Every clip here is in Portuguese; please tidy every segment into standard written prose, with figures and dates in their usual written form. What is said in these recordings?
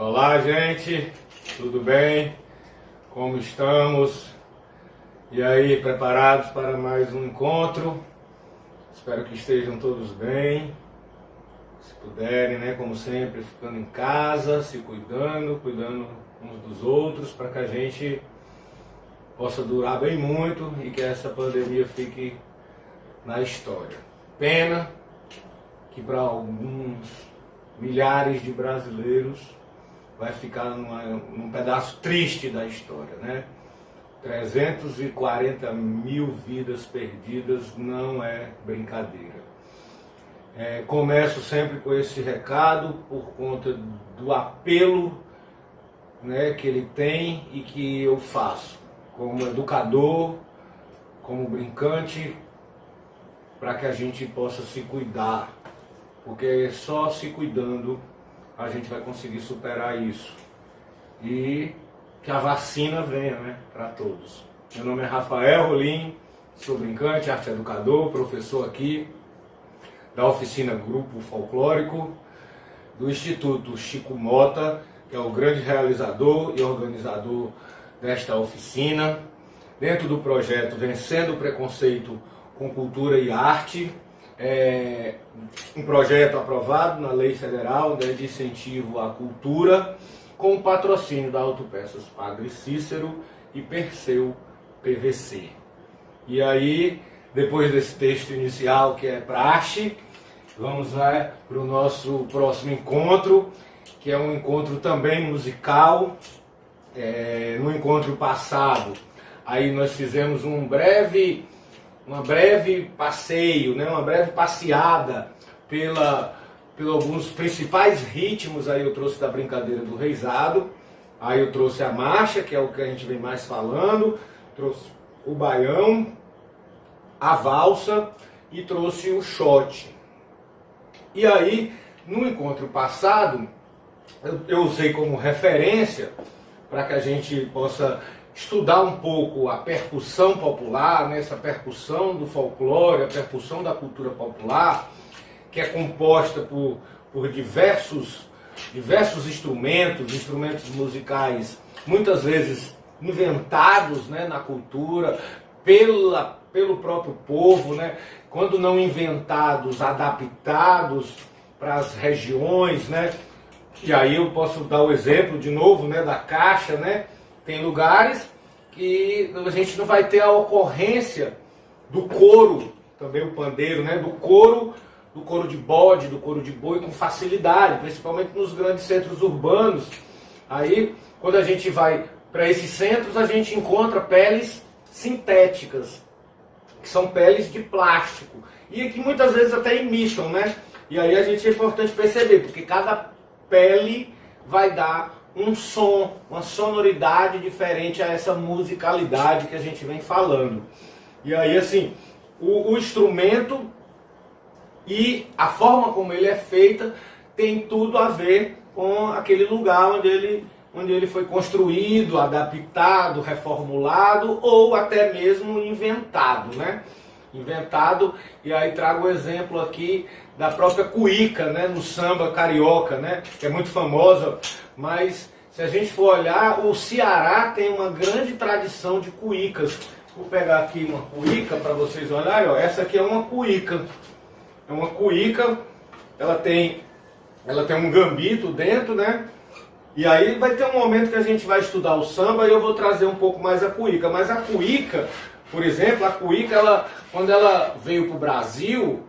Olá, gente, tudo bem? Como estamos? E aí, preparados para mais um encontro? Espero que estejam todos bem. Se puderem, né, como sempre, ficando em casa, se cuidando uns dos outros, para que a gente possa durar bem muito e que essa pandemia fique na história. Pena que para alguns milhares de brasileiros vai ficar num pedaço triste da história, né? 340 mil vidas perdidas não é brincadeira. Começo sempre com esse recado por conta do apelo, né, que ele tem e que eu faço como educador, como brincante, para que a gente possa se cuidar, porque só se cuidando a gente vai conseguir superar isso e que a vacina venha, né, para todos. Meu nome é Rafael Rolim, sou brincante, arte educador, professor aqui da oficina Grupo Folclórico do Instituto Chico Mota, que é o grande realizador e organizador desta oficina, dentro do projeto Vencendo o Preconceito com Cultura e Arte, um projeto aprovado na Lei Federal, né, de incentivo à cultura, com o patrocínio da Autopeças Padre Cícero e Perseu PVC. E aí, depois desse texto inicial que é praxe, vamos lá para o nosso próximo encontro, que é um encontro também musical. No encontro passado, aí nós fizemos uma breve passeio, né, uma breve passeada pelos alguns principais ritmos. Aí eu trouxe da brincadeira do reizado, aí eu trouxe a marcha, que é o que a gente vem mais falando, trouxe o baião, a valsa e trouxe o shot. E aí, no encontro passado, eu usei como referência para que a gente possa estudar um pouco a percussão popular, né, essa percussão do folclore, a percussão da cultura popular, que é composta por diversos instrumentos musicais, muitas vezes inventados, né, na cultura, pelo próprio povo, né, quando não inventados, adaptados para as regiões, né. E aí eu posso dar o exemplo de novo, né, da caixa, né. Tem lugares que a gente não vai ter a ocorrência do coro, também o pandeiro, né, do coro de bode, do coro de boi com facilidade, principalmente nos grandes centros urbanos. Aí, quando a gente vai para esses centros, a gente encontra peles sintéticas, que são peles de plástico, e que muitas vezes até imitam, né? E aí é importante perceber, porque cada pele vai dar um som, uma sonoridade diferente a essa musicalidade que a gente vem falando. E aí, assim, o instrumento e a forma como ele é feita tem tudo a ver com aquele lugar onde ele foi construído, adaptado, reformulado ou até mesmo inventado, né? Inventado, e aí trago o exemplo aqui da própria cuíca, né, no samba carioca, né, que é muito famosa, mas se a gente for olhar, o Ceará tem uma grande tradição de cuícas. Vou pegar aqui uma cuíca para vocês olharem, ó. Essa aqui é uma cuíca. É uma cuíca, ela tem um gambito dentro, né? E aí vai ter um momento que a gente vai estudar o samba e eu vou trazer um pouco mais a cuíca. Mas a cuíca, por exemplo, quando ela veio para o Brasil,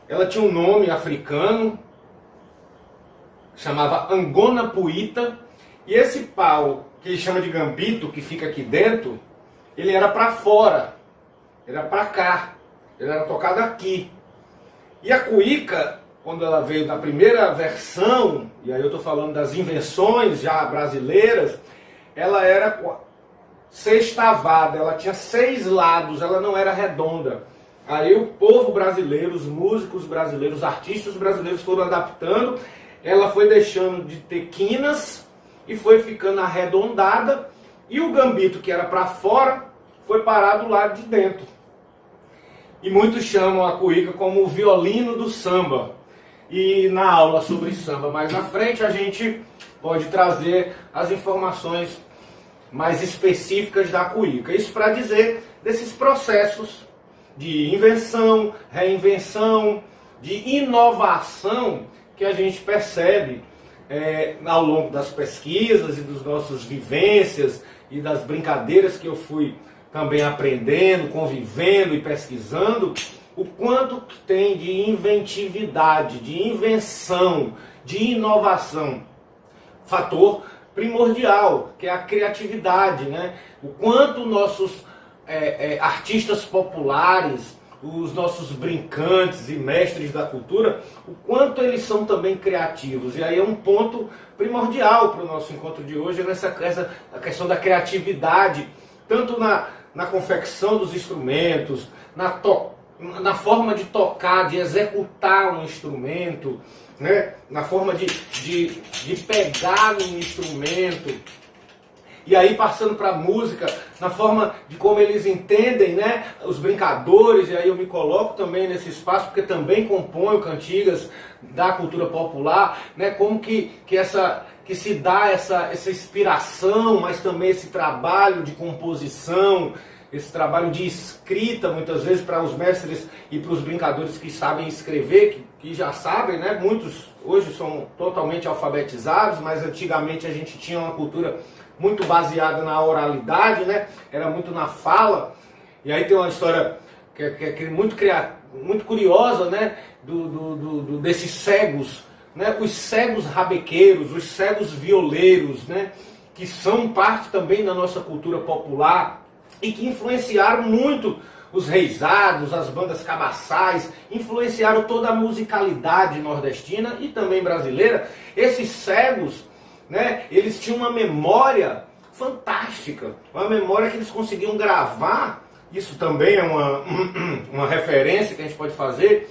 ela tinha um nome africano, chamava Angona Puíta, e esse pau, que ele chama de gambito, que fica aqui dentro, ele era para fora, era para cá, ele era tocado aqui. E a cuíca, quando ela veio na primeira versão, e aí eu estou falando das invenções já brasileiras, ela era sextavada, ela tinha 6 lados, ela não era redonda. Aí o povo brasileiro, os músicos brasileiros, os artistas brasileiros foram adaptando, ela foi deixando de ter quinas e foi ficando arredondada, e o gambito que era para fora foi parar do lado de dentro. E muitos chamam a cuíca como o violino do samba. E na aula sobre samba mais na frente a gente pode trazer as informações mais específicas da cuíca. Isso para dizer desses processos de invenção, reinvenção, de inovação que a gente percebe ao longo das pesquisas e das nossas vivências e das brincadeiras que eu fui também aprendendo, convivendo e pesquisando, o quanto que tem de inventividade, de invenção, de inovação. Fator primordial, que é a criatividade, né? O quanto nossos artistas populares, os nossos brincantes e mestres da cultura, o quanto eles são também criativos. E aí é um ponto primordial para o nosso encontro de hoje, a questão da criatividade, tanto na confecção dos instrumentos, na forma de tocar, de executar um instrumento, né? Na forma de pegar um instrumento. E aí passando para a música, na forma de como eles entendem, né, os brincadores, e aí eu me coloco também nesse espaço, porque também componho cantigas da cultura popular, né, como que se dá essa inspiração, mas também esse trabalho de composição, esse trabalho de escrita, muitas vezes para os mestres e para os brincadores que sabem escrever, que já sabem, né, muitos hoje são totalmente alfabetizados, mas antigamente a gente tinha uma cultura muito baseada na oralidade, né? Era muito na fala. E aí tem uma história que é muito curiosa, né? Desses cegos, né? Os cegos rabequeiros, os cegos violeiros, né? Que são parte também da nossa cultura popular e que influenciaram muito os reisados, as bandas cabaçais, influenciaram toda a musicalidade nordestina e também brasileira. Esses cegos, né, eles tinham uma memória fantástica, uma memória que eles conseguiam gravar. Isso também é uma referência que a gente pode fazer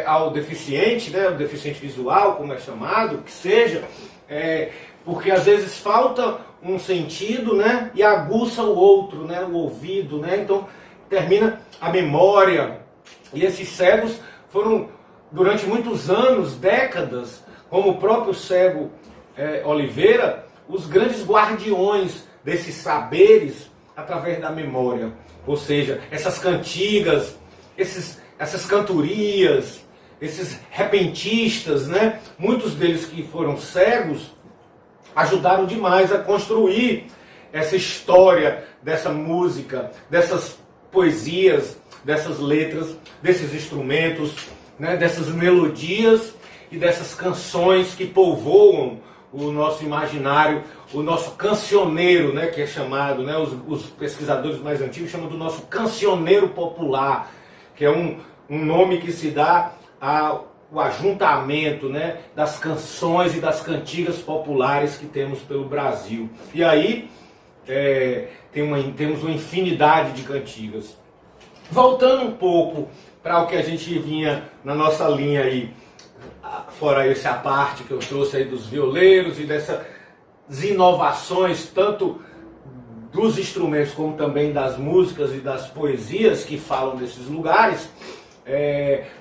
ao deficiente, né, o deficiente visual, como é chamado, que seja, porque às vezes falta um sentido, né, e aguça o outro, né, o ouvido, né, então termina a memória. E esses cegos foram, durante muitos anos, décadas, como o próprio cego Oliveira, os grandes guardiões desses saberes através da memória. Ou seja, essas cantigas, essas cantorias, esses repentistas, né? Muitos deles que foram cegos, ajudaram demais a construir essa história dessa música, dessas poesias, dessas letras, desses instrumentos, né? Dessas melodias e dessas canções que povoam o nosso imaginário, o nosso cancioneiro, né, que é chamado, né, os pesquisadores mais antigos chamam do nosso cancioneiro popular, que é um nome que se dá ao ajuntamento, né, das canções e das cantigas populares que temos pelo Brasil. E aí temos uma infinidade de cantigas. Voltando um pouco para o que a gente vinha na nossa linha aí, fora essa parte que eu trouxe aí dos violeiros e dessas inovações, tanto dos instrumentos como também das músicas e das poesias que falam desses lugares,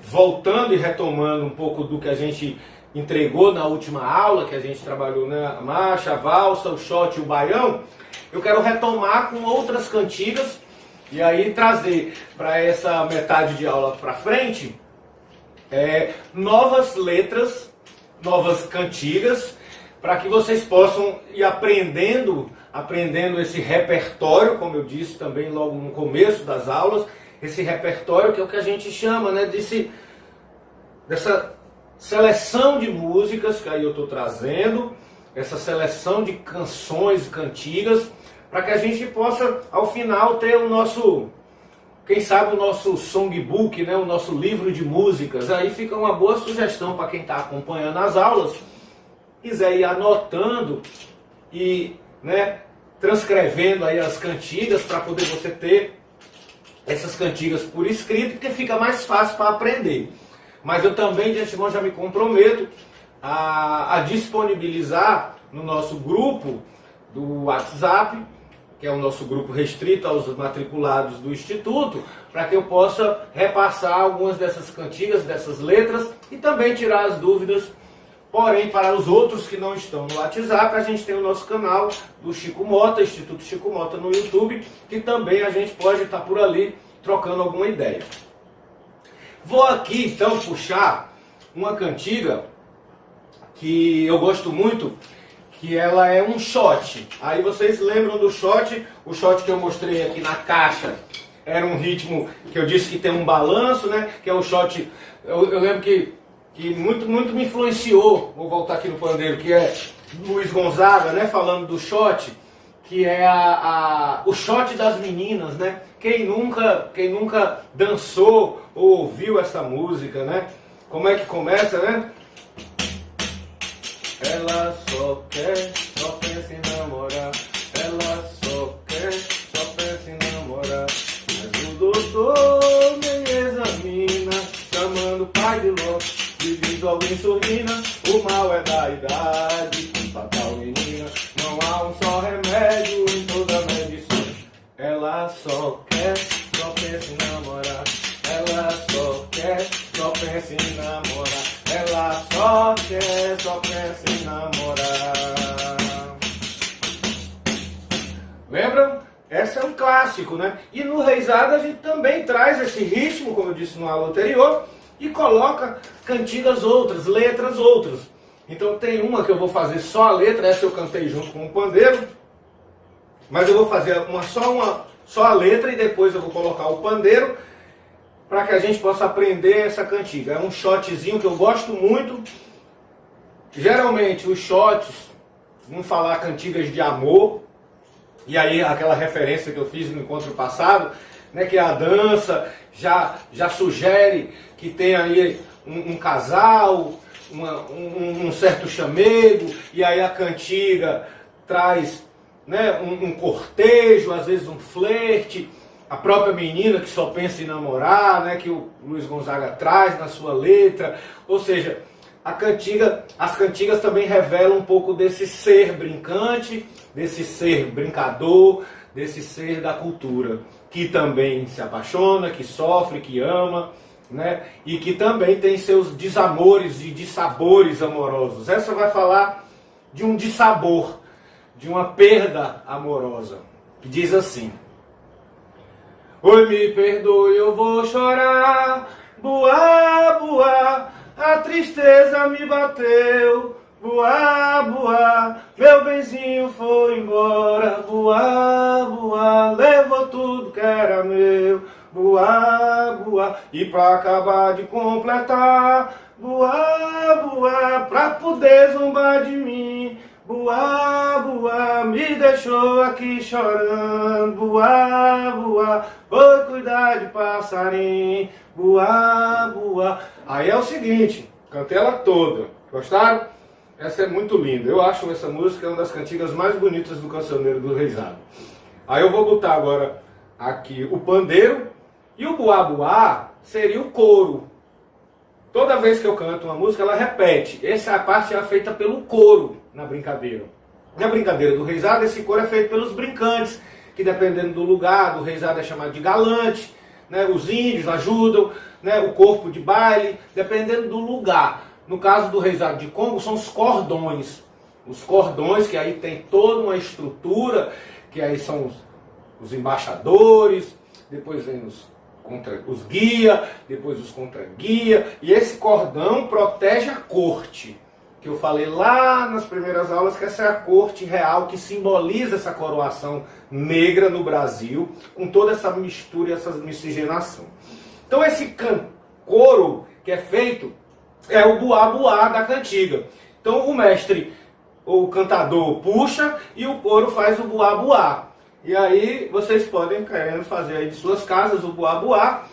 voltando e retomando um pouco do que a gente entregou na última aula, que a gente trabalhou, né, a marcha, a valsa, o shot e o baião, eu quero retomar com outras cantigas e aí trazer para essa metade de aula para frente novas letras, novas cantigas, para que vocês possam ir aprendendo esse repertório, como eu disse também logo no começo das aulas, esse repertório que é o que a gente chama, né, dessa seleção de músicas que aí eu estou trazendo, essa seleção de canções e cantigas, para que a gente possa, ao final, ter o nosso, quem sabe, o nosso songbook, né, o nosso livro de músicas. Aí fica uma boa sugestão para quem está acompanhando as aulas, quiser ir anotando e, né, transcrevendo aí as cantigas para poder você ter essas cantigas por escrito, porque fica mais fácil para aprender. Mas eu também, de antemão, já me comprometo a disponibilizar no nosso grupo do WhatsApp, que é o nosso grupo restrito aos matriculados do Instituto, para que eu possa repassar algumas dessas cantigas, dessas letras, e também tirar as dúvidas Porém, para os outros que não estão no WhatsApp, a gente tem o nosso canal do Chico Mota, Instituto Chico Mota no YouTube, que também a gente pode estar por ali trocando alguma ideia. Vou aqui então puxar uma cantiga que eu gosto muito, que ela é um shot. Aí vocês lembram do shot? O shot que eu mostrei aqui na caixa era um ritmo que eu disse que tem um balanço, né? Que é o shot. Eu lembro que muito me influenciou, vou voltar aqui no pandeiro, que é Luiz Gonzaga, né? Falando do shot, que é o shot das meninas, né? Quem nunca dançou ou ouviu essa música, né? Como é que começa, né? Ela só pensa em namorar. Ela só pensa em namorar. Mas o doutor nem examina, chamando o pai de louco, vivido alguém surdina. O mal é da idade, fatal menina. Não há um só remédio em toda a medicina. Ela só pensa em namorar. Ela só pensa em namorar. Ela só pensa em namorar. Lembram? Essa é um clássico, né? E no Reisado a gente também traz esse ritmo, como eu disse no aula anterior, e coloca cantigas outras, letras outras. Então tem uma que eu vou fazer só a letra, essa eu cantei junto com o pandeiro, mas eu vou fazer só a letra e depois eu vou colocar o pandeiro, para que a gente possa aprender essa cantiga. É um shotzinho que eu gosto muito. Geralmente os shots vão falar cantigas de amor, e aí aquela referência que eu fiz no encontro passado, né, que a dança já sugere que tem aí um casal, um certo chamego, e aí a cantiga traz, né, um cortejo, às vezes um flerte. A própria menina que só pensa em namorar, né, que o Luiz Gonzaga traz na sua letra. Ou seja, as cantigas também revelam um pouco desse ser brincante, desse ser brincador, desse ser da cultura, que também se apaixona, que sofre, que ama, né, e que também tem seus desamores e dissabores amorosos. Essa vai falar de um dissabor, de uma perda amorosa, que diz assim: oi, me perdoe, eu vou chorar. Buá, buá, a tristeza me bateu. Buá, buá, meu benzinho foi embora. Buá, buá, levou tudo que era meu. Buá, buá, e pra acabar de completar, buá, buá, pra poder zombar de mim. Buá, buá, me deixou aqui chorando. Buá, buá, vou cuidar de passarinho. Buá, buá. Aí é o seguinte, cantei ela toda. Gostaram? Essa é muito linda. Eu acho essa música uma das cantigas mais bonitas do Cancioneiro do Reisado. Aí eu vou botar agora aqui o pandeiro, e o buá, buá seria o coro. Toda vez que eu canto uma música, ela repete. Essa parte é feita pelo coro na brincadeira. Na brincadeira do Reisado, esse coro é feito pelos brincantes, que dependendo do lugar, do Reisado é chamado de galante, né? Os índios ajudam, né? O corpo de baile, dependendo do lugar. No caso do Reisado de Congo, são os cordões. Os cordões, que aí tem toda uma estrutura, que aí são os embaixadores, depois vem os guia, depois os contra-guia, e esse cordão protege a corte, que eu falei lá nas primeiras aulas, que essa é a corte real, que simboliza essa coroação negra no Brasil, com toda essa mistura e essa miscigenação. Então esse coro que é feito é o buá-buá da cantiga. Então o mestre, ou o cantador, puxa e o coro faz o buá-buá. E aí vocês podem, querendo fazer aí de suas casas o buá-buá.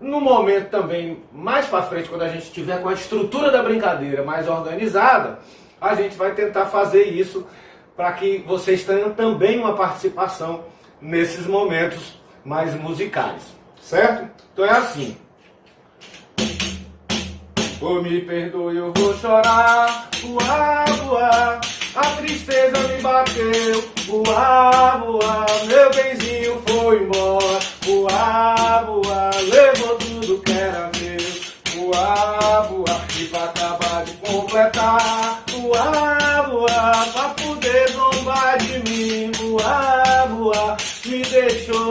No momento também, mais para frente, quando a gente estiver com a estrutura da brincadeira mais organizada, a gente vai tentar fazer isso para que vocês tenham também uma participação nesses momentos mais musicais, certo? Então é assim. Oh, me perdoe, eu vou chorar. Buá, buá, a tristeza me bateu. Buá, buá, meu benzinho foi embora. Buá, buá, levou tudo que era meu. Buá, buá, e pra acabar de completar,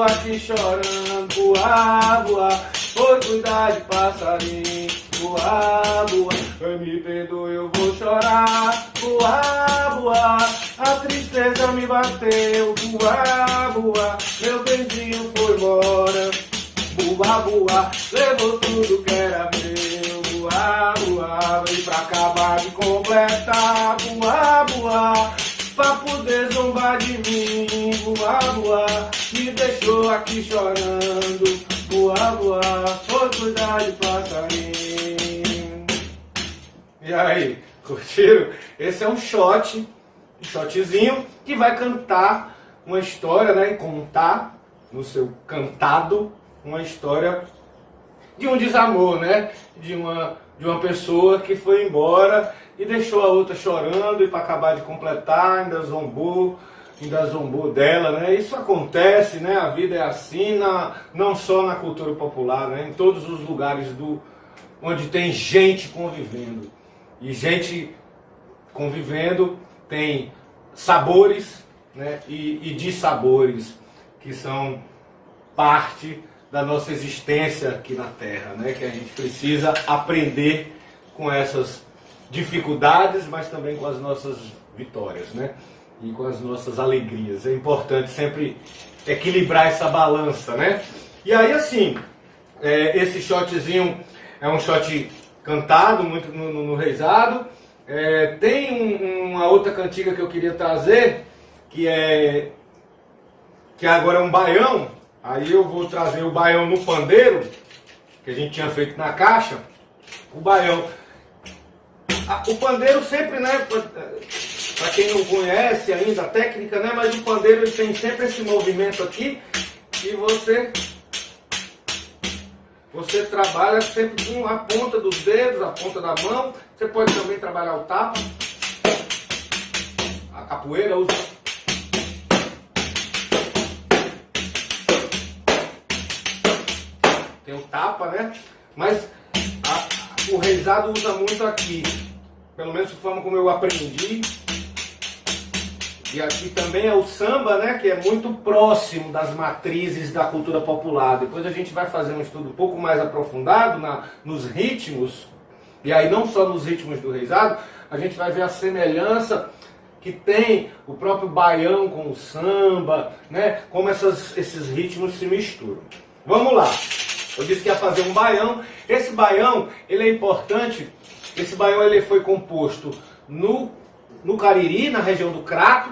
aqui chorando, voar, voar. Foi cuidar de passarinho, voar, voar. Me perdoe, eu vou chorar, voar, voar. A tristeza me bateu, voar, voar. Meu benzinho foi embora, voar, voar. Levou tudo que era meu, voar, voar. Veio pra acabar de completar, voar, voar. Pra poder zombar de mim, voar, voar. Me deixou aqui chorando, voar, voar. Foi cuidar de passarinho. E aí, curtiram? Esse é um shotzinho que vai cantar uma história, né? E contar no seu cantado uma história de um desamor, né? De uma pessoa que foi embora e deixou a outra chorando, e para acabar de completar ainda zombou dela, né? Isso acontece, né? A vida é assim, não só na cultura popular, né? Em todos os lugares onde tem gente convivendo. E gente convivendo tem sabores, né? E dissabores que são parte da nossa existência aqui na Terra, né? Que a gente precisa aprender com essas dificuldades, mas também com as nossas vitórias, né? E com as nossas alegrias. É importante sempre equilibrar essa balança, né? E aí, assim, esse shotzinho é um shot cantado muito no reizado. Tem uma outra cantiga que eu queria trazer, que agora é um baião. Aí eu vou trazer o baião no pandeiro, que a gente tinha feito na caixa. O baião. O pandeiro sempre, né, para quem não conhece ainda a técnica, né, mas o pandeiro ele tem sempre esse movimento aqui, e você trabalha sempre com a ponta dos dedos, a ponta da mão. Você pode também trabalhar o tapa. A capoeira usa. Tem o tapa, né? Mas o reizado usa muito aqui. Pelo menos da forma como eu aprendi. E aqui também é o samba, né? Que é muito próximo das matrizes da cultura popular. Depois a gente vai fazer um estudo um pouco mais aprofundado nos ritmos. E aí não só nos ritmos do reizado, a gente vai ver a semelhança que tem o próprio baião com o samba, né? Como esses ritmos se misturam. Vamos lá. Eu disse que ia fazer um baião. Esse baião, ele é importante. Esse baião ele foi composto no Cariri, na região do Crato.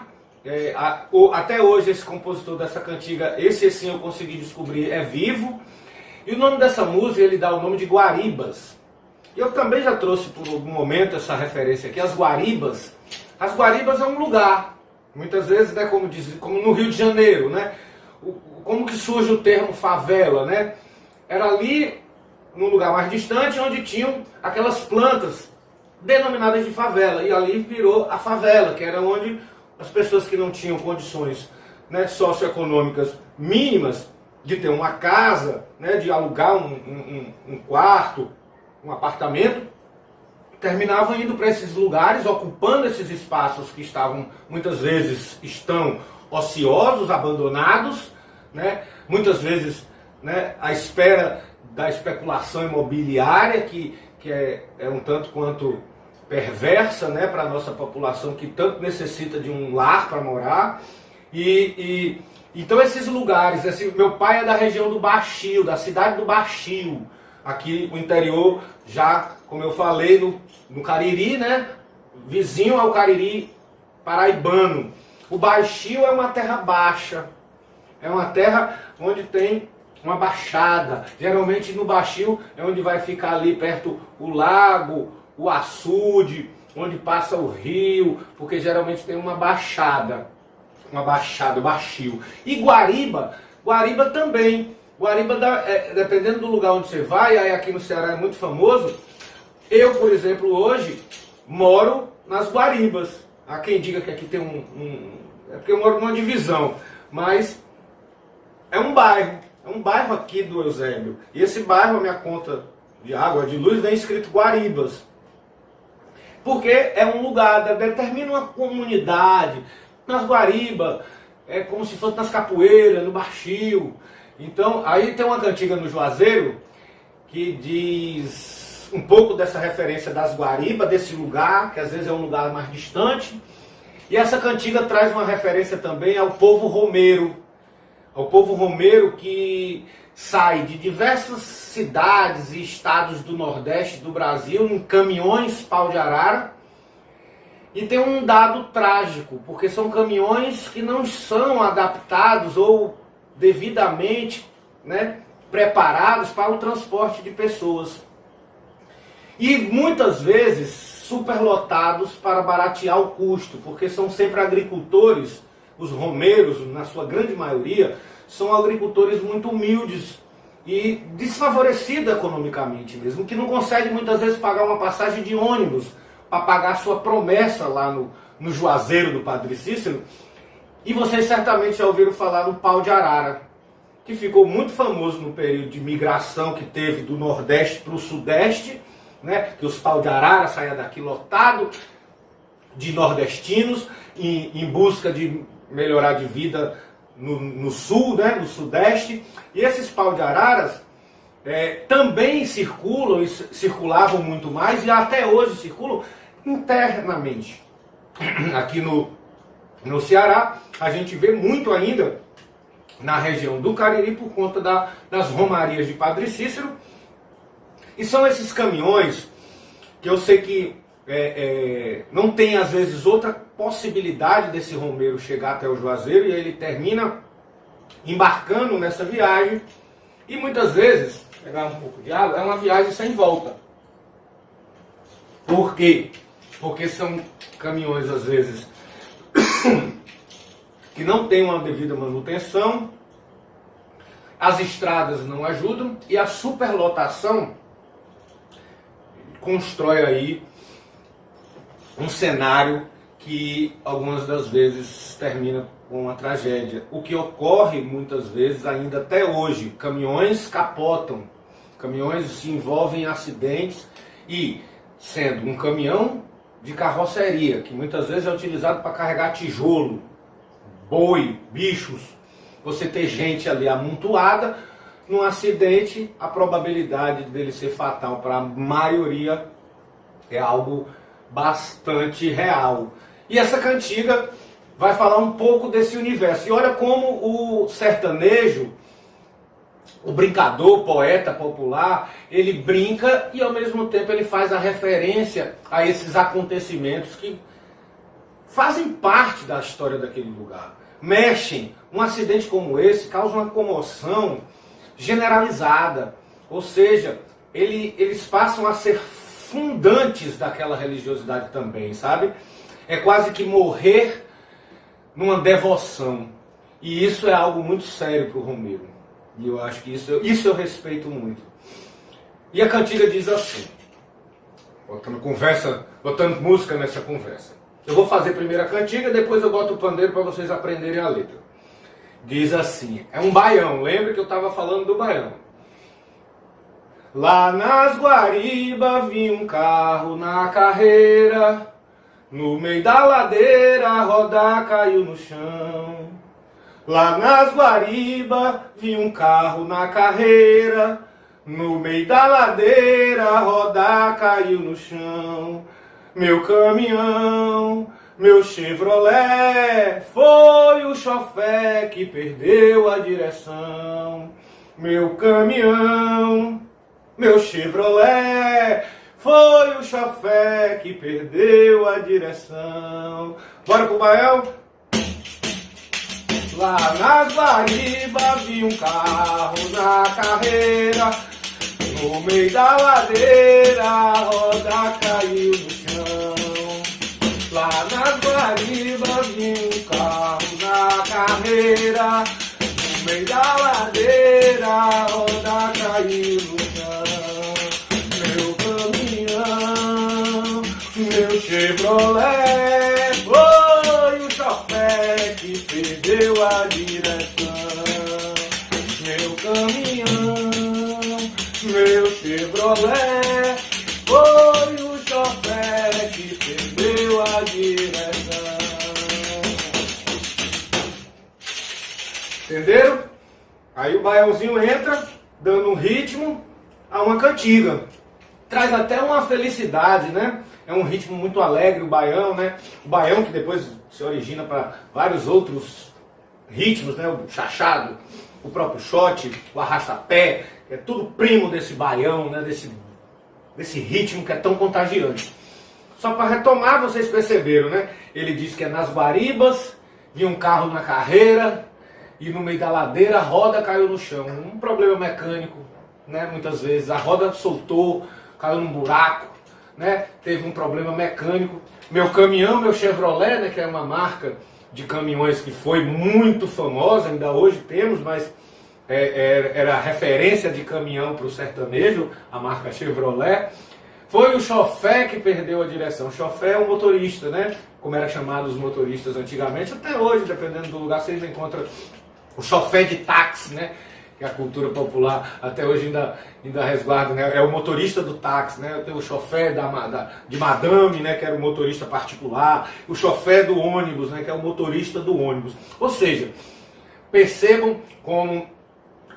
Até hoje esse compositor dessa cantiga, esse sim eu consegui descobrir, é vivo. E o nome dessa música, ele dá o nome de Guaribas. Eu também já trouxe por algum momento essa referência aqui, as Guaribas. As Guaribas é um lugar, muitas vezes, né, como no Rio de Janeiro, né? Como que surge o termo favela, né? Era ali, num lugar mais distante, onde tinham aquelas plantas denominadas de favela. E ali virou a favela, que era onde as pessoas que não tinham condições, né, socioeconômicas mínimas de ter uma casa, né, de alugar um quarto, um apartamento, terminavam indo para esses lugares, ocupando esses espaços que muitas vezes estão ociosos, abandonados, né, muitas vezes, né, à espera da especulação imobiliária, que é um tanto quanto perversa, né, para a nossa população que tanto necessita de um lar para morar. Então esses lugares, meu pai é da região do Baixio, da cidade do Baixio, aqui no interior, já como eu falei, no Cariri, né, vizinho ao Cariri paraibano. O Baixio é uma terra baixa, é uma terra onde tem uma baixada. Geralmente no Baixio é onde vai ficar ali perto o lago, o açude, onde passa o rio, porque geralmente tem uma baixada, o Baixio. E Guariba também. Guariba, dependendo do lugar onde você vai, aí aqui no Ceará é muito famoso. Eu, por exemplo, hoje moro nas Guaribas. Há quem diga que aqui tem é porque eu moro numa divisão, mas é um bairro aqui do Eusébio. E esse bairro, a minha conta de água, de luz, vem escrito Guaribas. Porque é um lugar, determina uma comunidade. Nas Guaribas, é como se fosse nas capoeiras, no Baixio. Então, aí tem uma cantiga no Juazeiro que diz um pouco dessa referência das Guaribas, desse lugar, que às vezes é um lugar mais distante. E essa cantiga traz uma referência também ao povo romeiro. Ao povo romeiro que sai de diversas cidades e estados do Nordeste do Brasil em caminhões pau de arara. E tem um dado trágico, porque são caminhões que não são adaptados ou devidamente, né, preparados para o transporte de pessoas. E muitas vezes superlotados para baratear o custo, porque são sempre agricultores, os romeiros, na sua grande maioria, são agricultores muito humildes e desfavorecidos economicamente mesmo, que não conseguem muitas vezes pagar uma passagem de ônibus para pagar sua promessa lá no Juazeiro do Padre Cícero. E vocês certamente já ouviram falar no pau de arara, que ficou muito famoso no período de migração que teve do Nordeste para o Sudeste, né? Que os pau de arara saíam daqui lotado de nordestinos em busca de melhorar de vida no Sul, né? No Sudeste. E esses pau de araras também circulam e circulavam muito mais, e até hoje circulam internamente. Aqui no Ceará, a gente vê muito ainda na região do Cariri por conta das romarias de Padre Cícero. E são esses caminhões que eu sei que não tem às vezes outra possibilidade desse romeiro chegar até o Juazeiro, e ele termina embarcando nessa viagem. E muitas vezes, pegar um pouco de água, é uma viagem sem volta. Por quê? Porque são caminhões às vezes que não tem uma devida manutenção, as estradas não ajudam, e a superlotação constrói aí um cenário que algumas das vezes termina com uma tragédia. O que ocorre muitas vezes ainda até hoje, caminhões capotam, caminhões se envolvem em acidentes, e sendo um caminhão de carroceria, que muitas vezes é utilizado para carregar tijolo, boi, bichos, você ter gente ali amontoada, num acidente, a probabilidade dele ser fatal para a maioria é algo bastante real. E essa cantiga vai falar um pouco desse universo. E olha como o sertanejo, o brincador, o poeta popular, ele brinca e ao mesmo tempo ele faz a referência a esses acontecimentos que fazem parte da história daquele lugar. Mexem. Um acidente como esse causa uma comoção generalizada. Ou seja, eles passam a ser fundantes daquela religiosidade também, sabe? É quase que morrer numa devoção. E isso é algo muito sério para o romeiro. E eu acho que isso eu respeito muito. E a cantiga diz assim, botando música nessa conversa. Eu vou fazer primeiro a cantiga, depois eu boto o pandeiro para vocês aprenderem a letra. Diz assim, é um baião, lembra que eu estava falando do baião. Lá nas Guaribas vi um carro na carreira, no meio da ladeira a roda caiu no chão. Lá nas Guaribas vi um carro na carreira, no meio da ladeira a roda caiu no chão. Meu caminhão, meu Chevrolet, foi o chofé que perdeu a direção. Meu caminhão, meu Chevrolet, foi o chofé que perdeu a direção. Bora pro baião? Lá nas Guaribas vi um carro na carreira, no meio da ladeira a roda caiu no chão. Lá nas Guaribas vi um carro na carreira, no meio da ladeira a roda caiu no chão. Meu caminhão, meu Chevrolet, foi o chofé que perdeu a direção. Meu caminhão, meu Chevrolet, foi o chofé que perdeu a direção. o baiãozinho entra dando um ritmo a uma cantiga. Traz até uma felicidade, né? É um ritmo muito alegre o baião, né? O baião que depois se origina para vários outros ritmos, né? O chachado, o próprio shot, o arrasta-pé, que é tudo primo desse baião, né? Desse ritmo que é tão contagiante. Só para retomar, vocês perceberam, né? Ele diz que é nas Guaribas, vinha um carro na carreira e no meio da ladeira a roda caiu no chão. Um problema mecânico, né? Muitas vezes a roda soltou, caiu num buraco, né? Teve um problema mecânico. Meu caminhão, meu Chevrolet, né? Que é uma marca de caminhões que foi muito famosa, ainda hoje temos, mas era referência de caminhão para o sertanejo, a marca Chevrolet. Foi o chofé que perdeu a direção. O chofé é um motorista, né? Como eram chamados os motoristas antigamente. Até hoje, dependendo do lugar, vocês encontram o chofé de táxi, né? Que a cultura popular até hoje ainda resguarda, né? É o motorista do táxi, né? Tem o chofé de madame, né? Que era o motorista particular. O chofé do ônibus, né? Que é o motorista do ônibus. Ou seja, percebam como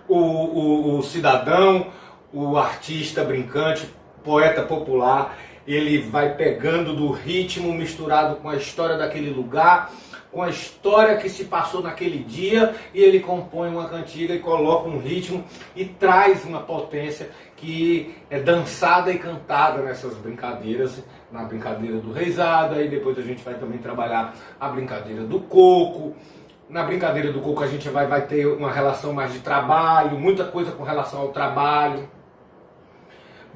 o cidadão, o artista brincante, poeta popular, ele vai pegando do ritmo misturado com a história daquele lugar, com a história que se passou naquele dia, e ele compõe uma cantiga e coloca um ritmo e traz uma potência que é dançada e cantada nessas brincadeiras, na brincadeira do reisado, aí depois a gente vai também trabalhar a brincadeira do coco. Na brincadeira do coco a gente vai ter uma relação mais de trabalho, muita coisa com relação ao trabalho.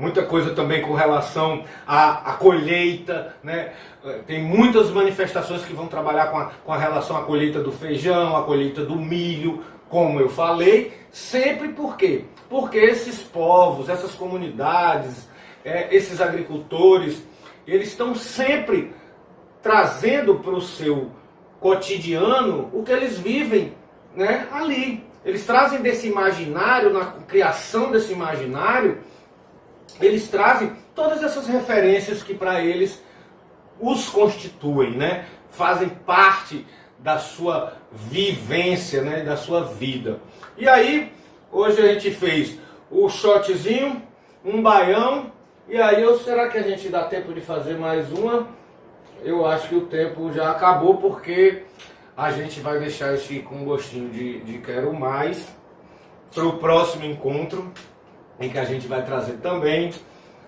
Muita coisa também com relação à colheita, né? Tem muitas manifestações que vão trabalhar com a relação à colheita do feijão, à colheita do milho, como eu falei. Sempre por quê? Porque esses povos, essas comunidades, esses agricultores, eles estão sempre trazendo para o seu cotidiano o que eles vivem, né, ali. Eles trazem desse imaginário, na criação desse imaginário, eles trazem todas essas referências que para eles os constituem, né? Fazem parte da sua vivência, né? Da sua vida. E aí, hoje a gente fez o shotzinho, um baião, e aí será que a gente dá tempo de fazer mais uma? Eu acho que o tempo já acabou, porque a gente vai deixar isso com um gostinho de quero mais para o próximo encontro, em que a gente vai trazer também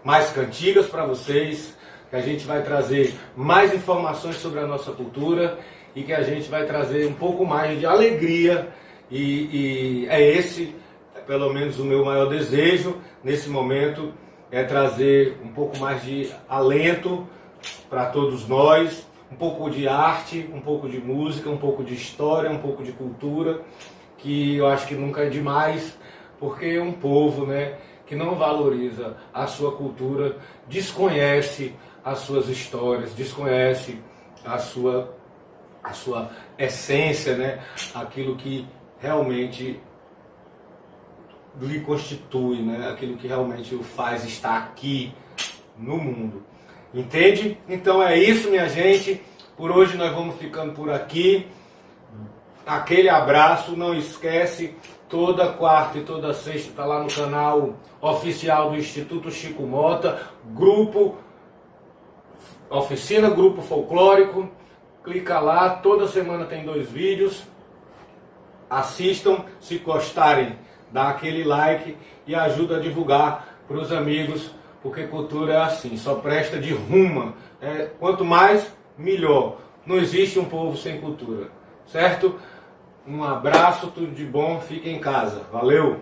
mais cantigas para vocês, que a gente vai trazer mais informações sobre a nossa cultura e que a gente vai trazer um pouco mais de alegria, e é esse, pelo menos o meu maior desejo nesse momento, é trazer um pouco mais de alento para todos nós, um pouco de arte, um pouco de música, um pouco de história, um pouco de cultura, que eu acho que nunca é demais, porque um povo, né, que não valoriza a sua cultura desconhece as suas histórias, desconhece a sua essência, né, aquilo que realmente lhe constitui, né, aquilo que realmente o faz estar aqui no mundo. Entende? Então é isso, minha gente. Por hoje nós vamos ficando por aqui. Aquele abraço, não esquece, toda quarta e toda sexta está lá no canal oficial do Instituto Chico Mota, Oficina Grupo Folclórico. Clica lá, toda semana tem 2 vídeos. Assistam, se gostarem, dá aquele like e ajuda a divulgar para os amigos, porque cultura é assim, só presta de ruma. Quanto mais, melhor. Não existe um povo sem cultura, certo? Um abraço, tudo de bom, fique em casa. Valeu!